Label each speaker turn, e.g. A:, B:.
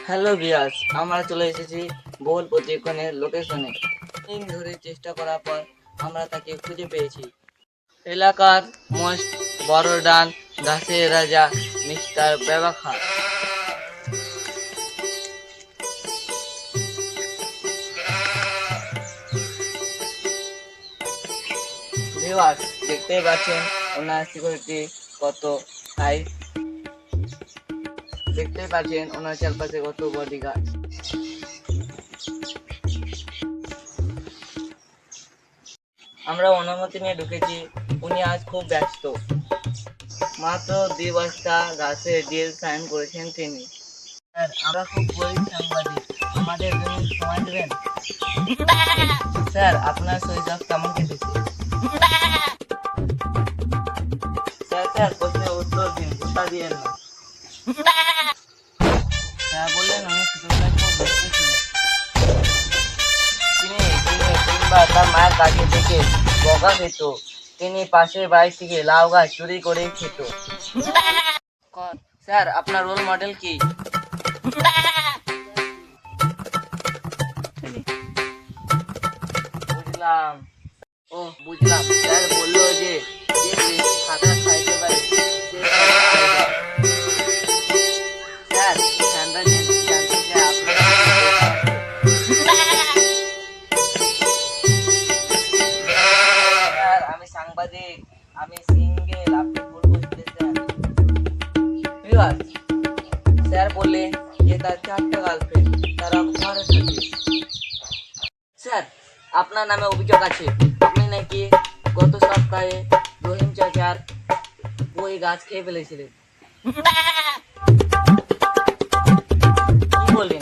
A: Hello viewers, আমরা চলে এসেছি বহুল প্রতিক্ষণের লোকেশনে। দিন ধরে চেষ্টা করার পর আমরা তাকে খুঁজে পেয়েছি। এলাকার মোস্ট বড় ডান, ঘাসের রাজা মিস্টার বেবা খান। ভিউয়ার্স, দেখতেই পাচ্ছেন ওনার সিকিউরিটি কত টাইট। দেখতেই পাচ্ছেন ওনার চারপাশে কত বডিগার্ড। আমরা অনুমতি নিয়ে ঢুকেছি, উনি আজ খুব ব্যস্ত। মাত্র 2 বস্তা গাছের ডিল সাইন করেছেন তিনি। স্যার, আমরা খুব গরিব সাংবাদিক, আমাদের 2 মিনিট সময় দেবেন? স্যার, আপনার শরীর কেমন কেটেছে? স্যার প্রশ্নের উত্তর দিন, কথা দিয়ে না। স্যার বললেন উনি ছোটবেলায় খুব ব্যস্ত ছিলেন। তিনি তিনবার তার মায়ের কাছে থেকে বকা খেত। তিনি পাশের বাড়ি থেকে লাউ গাছ চুরি করে খেত। স্যার, আপনার রোল মডেল কি? বুঝলাম। বুঝলাম। স্যার বললো যে যে বেশি সাঁতার খাইতে পারে সে স্যার, জানতে চাই আপনার স্যার, আমি সাংবাদিক, আমি সিঙ্গেল, আপনি ভুল বুঝতেছেন। স্যার বললেন যে তার 4টা গার্লফ্রেন্ড, তারা ঘরে থাকে। স্যার, আপনার নামে অভিযোগ আছে, আপনি নাকি গত সপ্তাহে রহিম চাচার ওই গাছ খেয়ে ফেলেছিলেন। কি বলেন?